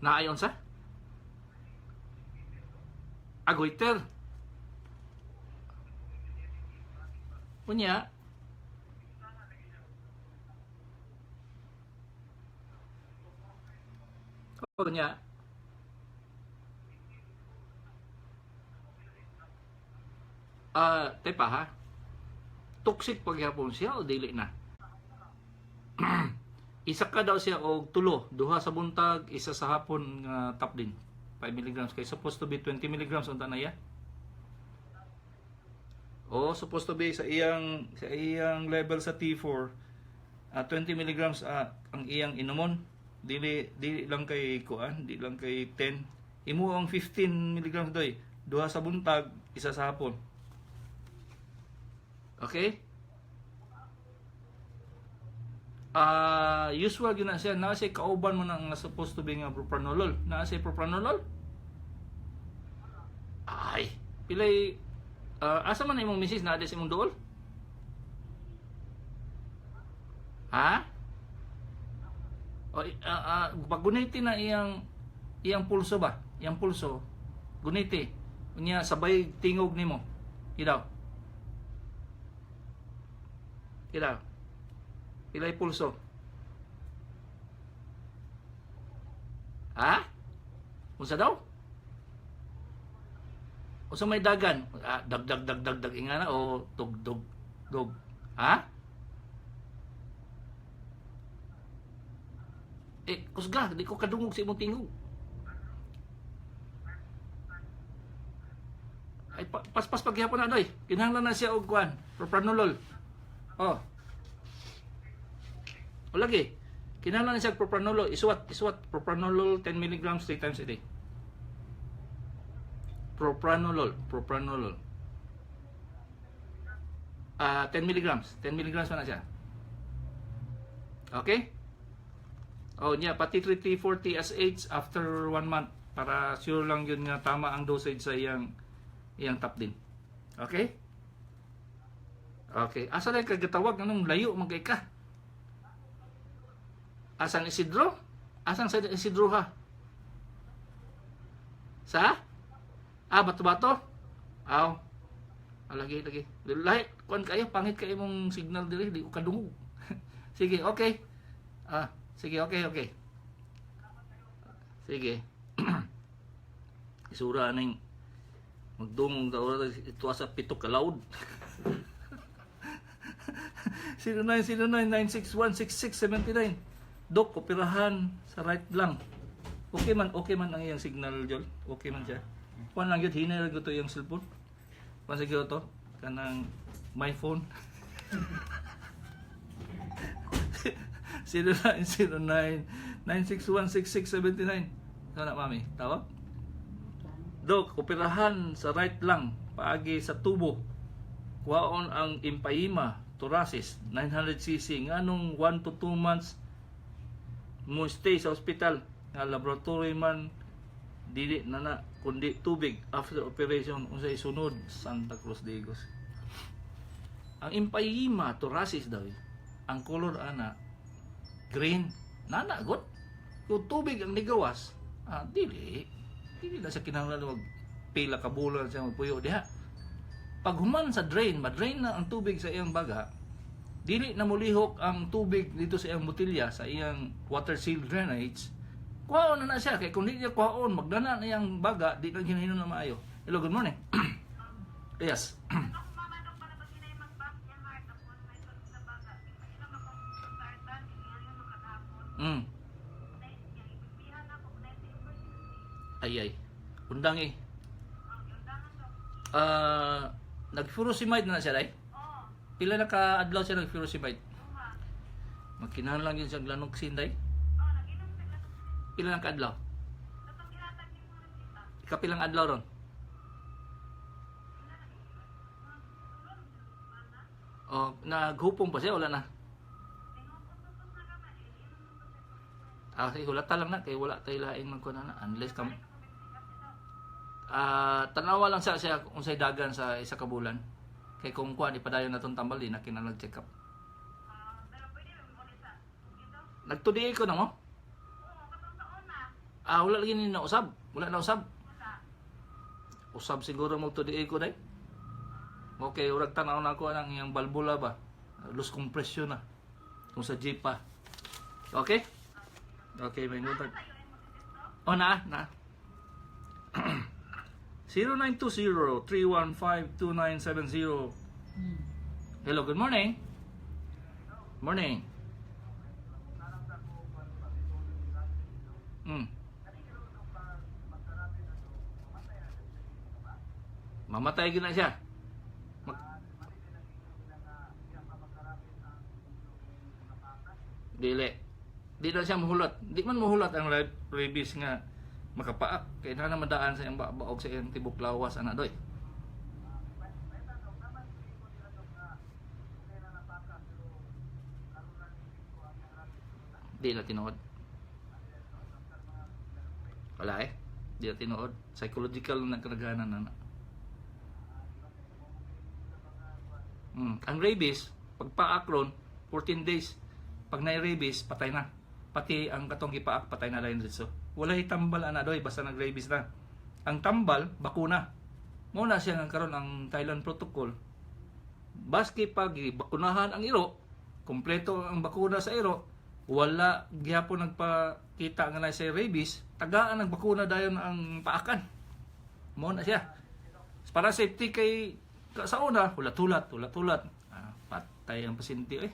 Naayon sa? Goiter. Unya. Unya. Tepa ha. Toxic paghapon siya o dili na? Isa ka daw siya og tulo, duha sa buntag, isa sa hapon nga top din. 5 milligrams kay supposed to be 20 milligrams unta na ya. Oh, supposed to be sa iyang level sa T4 20 milligrams ang iyang inumon. Dili lang kay kuan, di lang kay 10. Imo ang 15 milligrams doy, duha sa buntag, isa sa hapon. Okay? Usual yun na siya. Nasa kauban mo na supposed to be nga propranolol. Nasa propranolol? Ay, pilay. Asa man imong misis na sa imong dool? Ha? O, pag guniti na iyang pulso ba? Iyang pulso. Guniti. Unya sabay tingog nimo. Ilaw. Ilaw. Pilay pulso. Ha? Unsa daw? Unsa may dagan? Dag ingana o dog. Ha? Kusga, di ko kadungog sa imong tingog. Ay, paspas paghihapon na doy. Kinahanglan na siya og kuan, propranolol. Oh. O lagi, kinahanglan na siya propranolol. Iswat propranolol 10 mg 3 times a day. Propranolol. 10 mg pa na siya. Okay? Oh, niya pati 3T40 SH after 1 month para sure lang yun nga tama ang dosage sa iyang top din. Okay? Okay. Asa lang kagatawag anong layo magkay ka? Asan Isidro? Asan sa Isidro ha? Sa? Bato-bato? Aw. Lagi. Lahi, kuan kayo, pangit kayo mong signal diri, di ko kadungog. Sige, okay. Sige, okay. Sige. Isura ning magdungog daw ito sa pitok ka loud. 0909-961-6679. Dok, operahan sa right lang. Okay man ang iyang signal, Jol. Okay man siya. Kuan lang yun, hinay lang ito yung cellphone. Kuan sige ito, kanang my phone. 0909-961-6679. Sana mami, tawag? Dok, operahan sa right lang, paagi sa tubo. Kuhaon ang Impaima, thoracis, 900cc. Nganong 1 to 2 months mo stay sa hospital. Nga laboratory man, dili na kundi tubig after operation. Unsay sunod, Santa Cruz de Igos. Ang Impaima, thoracis daw, ang color ana, green. Nanagot. Kung tubig ang nigawas, dili na sa kinahanglan wag pila ka bulan siya magpuyo diha. Pag human sa drain, ma-drain na ang tubig sa iyang baga, dili na mulihok ang tubig dito sa iyang botelya, sa iyang water seal drainage, kuhaon na siya. Kaya kung di niya kuhaon, magdana na iyang baga, di na ginahinon na maayo. Hello, good morning. Yes. Ay. Undang nag-furosemide na siya, day? Pila na ka-adlaw siya nag-furosemide? Magkinahan lang yun siyang Lanoxin, day? Pila na ka-adlaw? Ikapilang adlaw ron? Naghupong pa siya, wala na? Sige, hulata lang na, kaya wala tayo laing magkunan na, unless kami. Tanawa lang siya kung say dagan sa isa ka bulan. Kay kung kuan ipadayon natong tambal di na kinahanglan check up. Nagtudiay ko na mo? Wala lagi ni na usab. Wala na usab. Usab siguro mo to di ko day. Okay, urag tanaw na ko ang iyang balbula ba. Lose compression na. Kung sa jeep pa. Okay? Okay, may ngutag. Oh, na. 0920-315-2970. Hello, good morning. Morning. Mamatay gina siya. Dili. Di na siya muhulat. Di man muhulat ang rabies nga makapaak. Kaya na madaan sa iyang baog sa iyang tibok lawas, anak doy. Di na tinuod. Wala eh. Di na tinuod. Psychological na karaganan na. Ang rabies, pagpaak ron, 14 days. Pag na-rabies, patay na. Pati ang katong gipaak, patay na rin dito. Wala tambal ana doy, basta nag-rabies na. Ang tambal, bakuna. Muna siya nga karon ang Thailand Protocol. Baski pag bakunahan ang iro, kompleto ang bakuna sa iro, wala gihapon nagpakita nga na sa rabies, tagaan ang bakuna dayon ang paakan. Muna siya. Para safety kay sa una, hulat-hulat. Patay ang pasyente eh.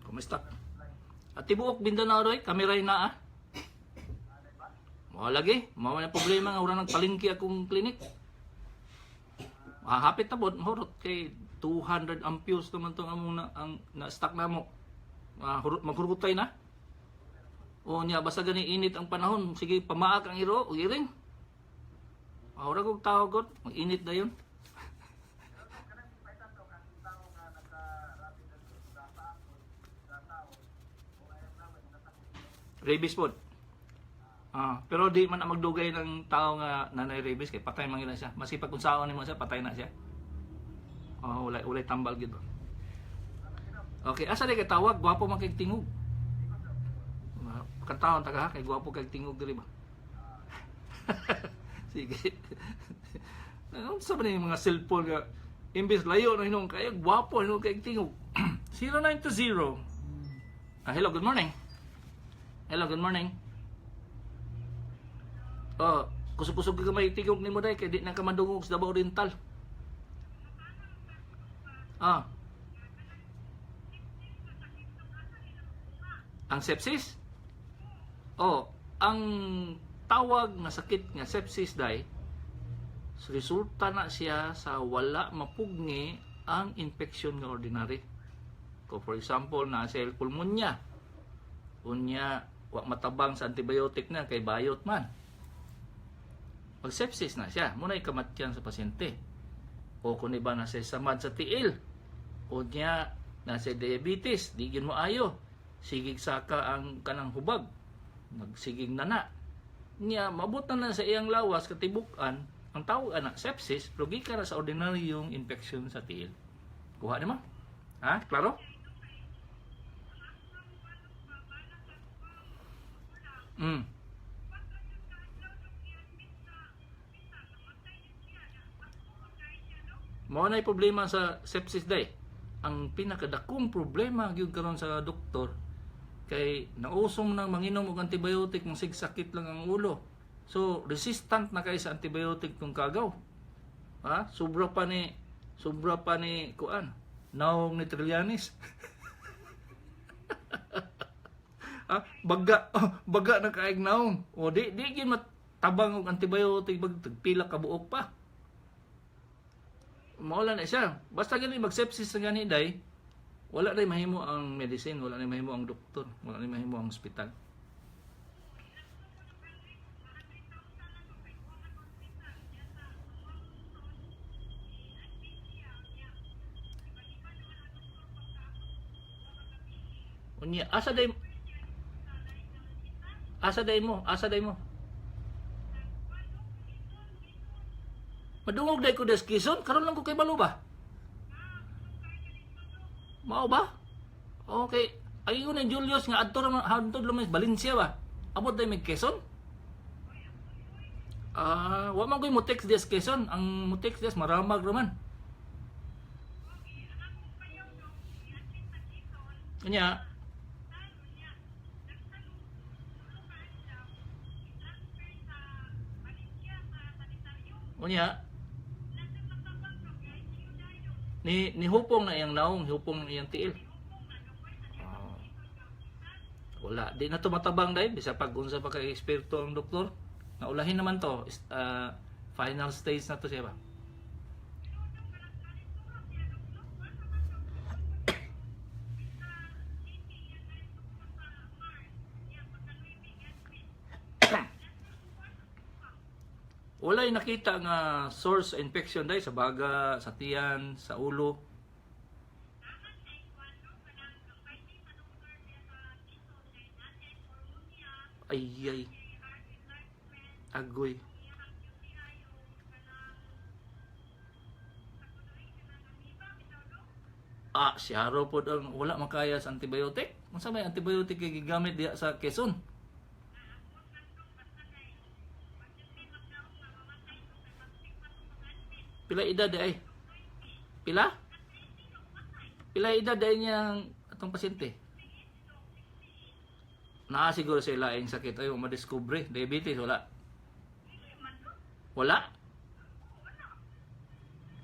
Kumusta? At tibuok Mindanao doy, kamiray na Mo lagi, mao na problema nga ura nang palingki akong klinik. Hapit tabot horot kay 200 amperes naman tong among ang na-stock namo. Maghurugutay na. O niya basta gani init ang panahon, sige pamaak ang iro, iring. Ora kog tao gud, mag-init dayon. Rabies po. Pero di man na magdugay ng tao nga nanay rabies kay patay man gina siya. Maski pag kunsaon nimo siya, patay na siya. Ulay tambal gid. Okay, asa di kay tawag, gwapo man kay tingog. Kantahon taga kay gwapo kay tingog diri ba. Sige. Ano sa ba mga cellphone nga imbes layo na hinung kay gwapo hinung kay tingog. 0920. Hello, good morning. Hello, good morning. Kusog-kusog ka may tingog ni mo day kay di na ka madungog sa Davao Oriental. Ang sepsis? Ang tawag na sakit nga sepsis day, resulta na siya sa wala mapugni ang infection nga ordinary. Ko for example, na sa pulmonya. Unya, wa matabang sa antibiotic na kay bayot man. Pag sepsis na siya, muna ikamatyan sa pasyente. O kung iba na sa samad sa tiil, unya na sa diabetes, di gyud mo ayo. Sigig saka ang kanang hubag, nagsigig nana. Nya mabot na sa iyang lawas katibukan, ang tawag ana sepsis, lugi ka na sa ordinary yung infection sa tiil. Kuha di mo? Klaro? Mao na problema sa sepsis day. Ang pinakadakong problema gyud karon sa doktor kay nausong nang manginom og antibiotic mong sigsakit lang ang ulo. So resistant na kay sa antibiotic tong kagaw. Sobra pa ni kuan. Naong ni Trillanes. Baga na kaig naong. O di gyud matabang og antibiotic bag pila ka buok pa. Mawala na siya. Basta gani mag-sepsis sa gani day, wala na mahimo ang medicine, wala na mahimo ang doktor, wala na mahimo ang ospital. Unya, asa day mo. Madungog day ko des Quezon, karon lang ko kay balo ba? Mao ba? Okay. Ayun ni Julius nga adto naman Valencia ba? Abot day mig Quezon? Wa man koy mo text des Quezon, ang mo text des Maramag raman. Kanya, unya ni hupong na iyang naong, hupong na iyang tiil. Wala, di na to matabang dahil bisa pag unsa pa kay espiritu ang doktor. Naulahin naman to, final stage na to siya ba. Walay nakita nga source infection dahil sa baga, sa tiyan, sa ulo. Ay, agoy. Siya raw po ang wala makaya sa antibiotic. Unsa may antibiotic kay gigamit diha sa Quezon? Pila edad ay? Pila? Pila edad ay niyang atong pasyente? Naa siguro sa ilaing sakit ay madiscover diabetes wala. Wala?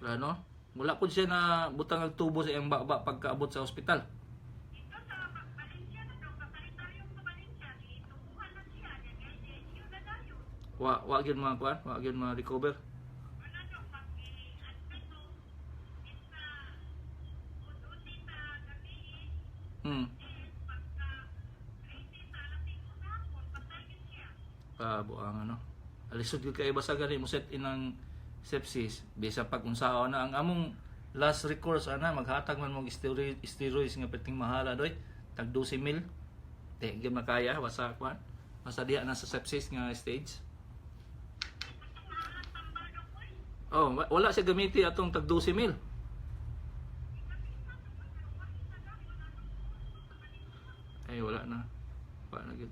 Wala no? Wala po siya na butang ng tubo sa iyang baba pagkaabot sa ospital. Wa gyud mga kuan, wa gyud ma recover. Buang ano. Alisod gyud kay basagan mo set inang sepsis bisa pag unsaon na ang among last recourse ana maghatag man mong steroids nga perting mahala doy tag 12,000 di gyud makaya basta kuan basta diha na sa sepsis nga stage. Wala siya gamiti atong tag 12,000. Ay wala na gyud.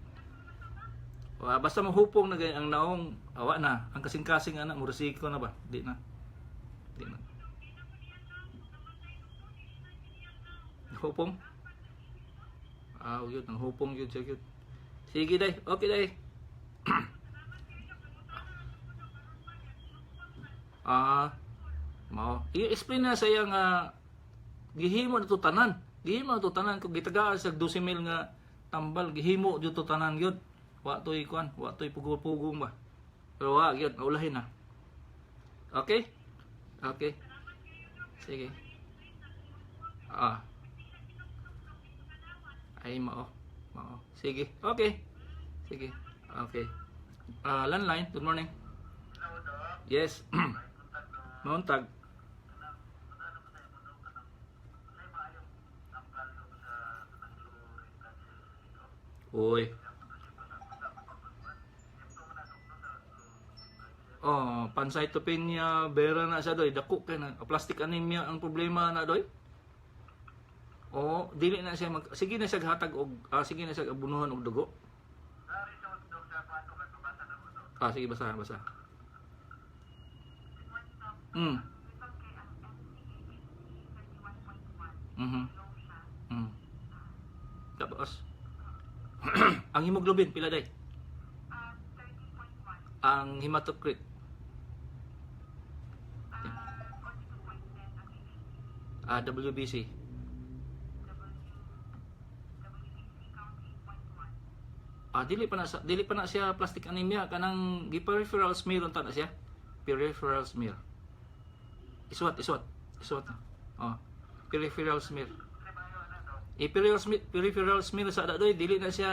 Basta mahupong na ganyan ang naong awa na ang kasing-kasing ana murasiko na ba di na hupong yun ang hupong yun siya yun. Sige day, okay day. Mao i-explain na sa iya nga gihimo na to tanan kung gitagaan sa 12,000 nga tambal gihimo jud to tanan gyud. Wa to'y kuan, wa to'y pugong ba. Pero wa gyud naulahin na. Okay? Okay. Sige. Ay mao. Sige. Okay. Sige. Okay. Landline, good morning. Yes. Mauntag. Uy. Pancytopenia vera na siya doy, dako kay na plastic anemia ang problema na doy. Dili na siya sige na siya hatag og sige na siya abunuhan og dugo. Sige basa. Tapos ang hemoglobin pila day? Ang hematocrit WBC dili pa na siya plastic anemia kanang peripheral smear unta na siya peripheral smear iswat peripheral smear peripheral smear sa dadoy dili na siya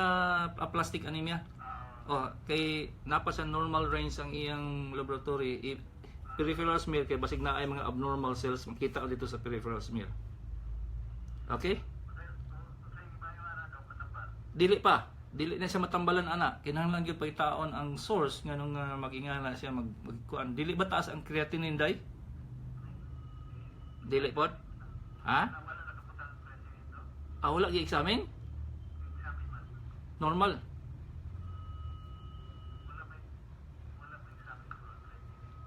plastic anemia kay napa sa normal range ang iyang laboratory peripheral smear kay basig na ay mga abnormal cells makita dito sa peripheral smear. Okay? Dili na siya matambalan ana kinahanglan gyud pagitaon ang source nganong magingana siya magkuan dili ba taas ang creatinine day? Dili pod? Wala gi-examine? Normal.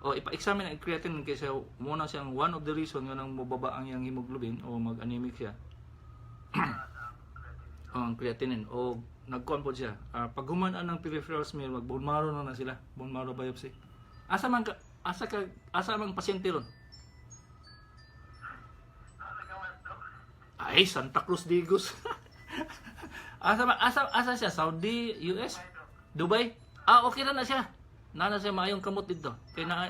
O ipa-examine ang creatinine kaysa muna siyang one of the reason nga nang mababa ang iyang hemoglobin o mag-anemic siya. Ang creatinine o nagkuan po siya. Pag human ng peripheral smear, mag-bone marrow na sila, bone marrow biopsy. Asa man pasyente ron? Ay, Santa Cruz Digos. asa siya? Saudi, US, Dubai? Okay na siya. Nana siya maayong kamot dito. Kay na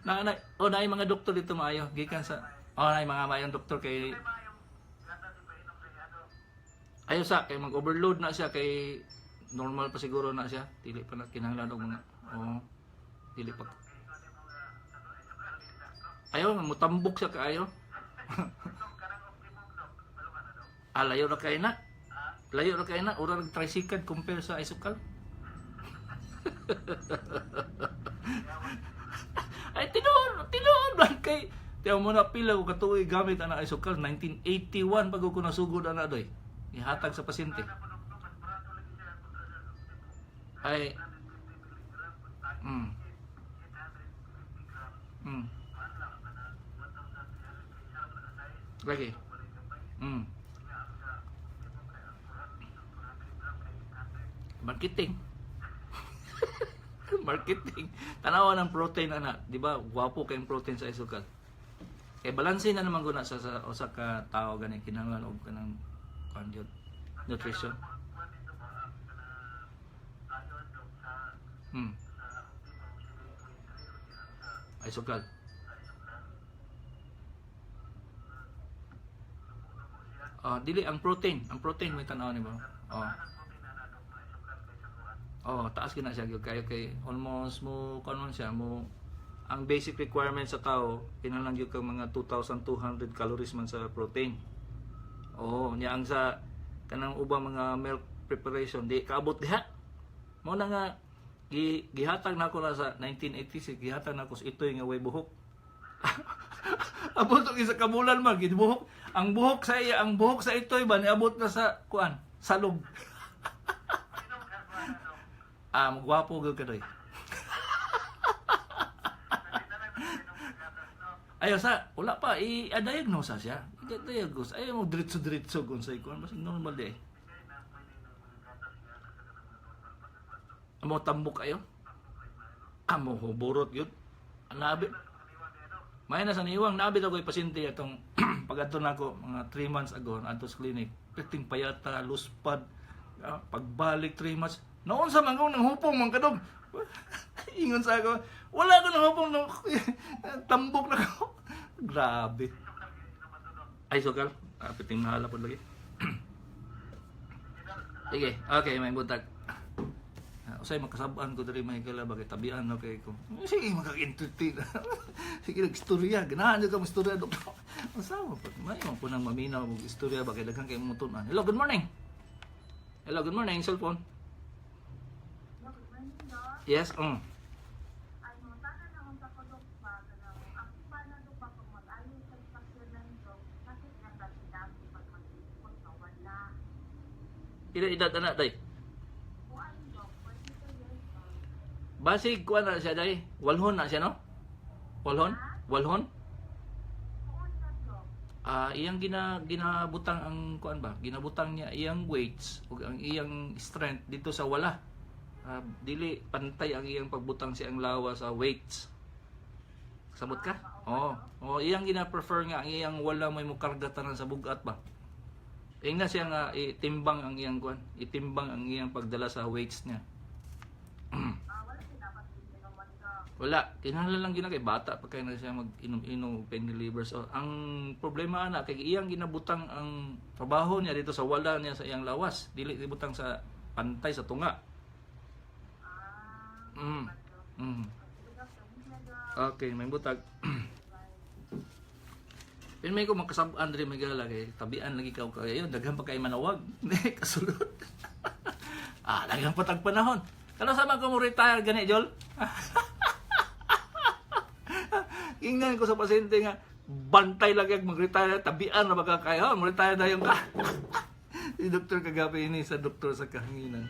na mga doktor dito maayo gikan sa na mga maayong doktor kay ayo sa kay mag-overload na siya kay normal pa siguro na siya. Dili pa na kinahanglan og mga dili pa. Ayo mutambok siya kaayo. Layo na kay na. Layo na kay na ura nag tricycle compare sa isukal. Ay tinuod man kay tiyaw mo na pila ko katuig gamit ana isukal 1981 pag ko nasugod ana doy ihatag sa pasyente ay lagi marketing marketing. Tanawa ng protein ana, di ba? Gwapo kayong protein sa isukal. Kay balanse na naman guna sa usa ka tao gani kinahanglan og kanang kanjud nutrition. Isukal. Dili ang protein may tanaw ni ba? Taas gina siya kayo kay almost mo kanon siya mo ang basic requirements sa tao kinahanglan gyud kang mga 2,200 calories man sa protein. Nya ang sa kanang ubang mga milk preparation di kaabot diha. Mao na nga gihatag nako na sa 1986 gihatag nako sa itoy nga way buhok. Abot og isa ka bulan man gibuhok. Ang buhok sa itoy ba niabot na sa kuan, salog. Magwapo gyud kadoy. Ayo sa wala pa i-diagnose siya. I-diagnose. Ayo mo diretso kun sa ikon mas normal di. Amo tambok ayo. Amo huborot gyud. Nabi. May na sa niwang nabi daw koy pasyente atong pag-adto nako mga 3 months ago adto sa clinic. Piting payata, luspad, pagbalik 3 months. Noon sa mangong nang hupong man kadog. Ingon sa ako, wala ko nang hupong no. Tambok na ko. Grabe. Ay sokal, piting mahala pod lagi. Sige, okay, may buntag. Usay makasabaan ko diri may kala bagay tabian no kay ko. Sige makaka-entertain. Sige nagstorya, ganahan jud ka mo istorya doktor. Usawa pa may mo punang maminaw og istorya bagay daghan kay mutunan. Hello, good morning. Hello, good morning, cellphone. Yes, Ano, sana na kung sa kodok pa, ang iba na doon pa kung mag-ayon sa istasyon na ito, kasi nagdasidag pag mag-ipot na wala. Ila edad anak day. Kung ano doon, 42 years old. Basig kuan na siya day. Walhon na siya no? Walhon? Kung sa doon, Iyang ginabutang ang kuan ba? Ginabutang niya iyang weights ug ang iyang strength dito sa wala. Dili pantay ang iyang pagbutang siyang lawa sa weights. Sabot ka? Iyang gina-prefer nga ang iyang wala may mukarga tanan sa bugat ba. Ingna siya nga itimbang ang iyang kuan, itimbang ang iyang pagdala sa weights niya. wala siya dapat inuman ka. Wala, kinahanglan lang gina kay bata pa kay na siya mag-inom-inom pain reliever. So ang problema na kay iyang ginabutang ang trabaho niya dito sa wala niya sa iyang lawas, dili ibutang sa pantay sa tunga. Okay, may butag. Pero may ko makasab-an diri may gala kay tabian lagi ka kayo daghan pa kay manawag. Kasulod. Daghan pa tag panahon. Kano sa man ko mo retire gani Jol? Ingnan ko sa pasyente nga bantay lagi mag-retire, tabian na baka kaya, mag-retire na yung ka. Si doktor kagabi ini sa doktor sa kahanginan.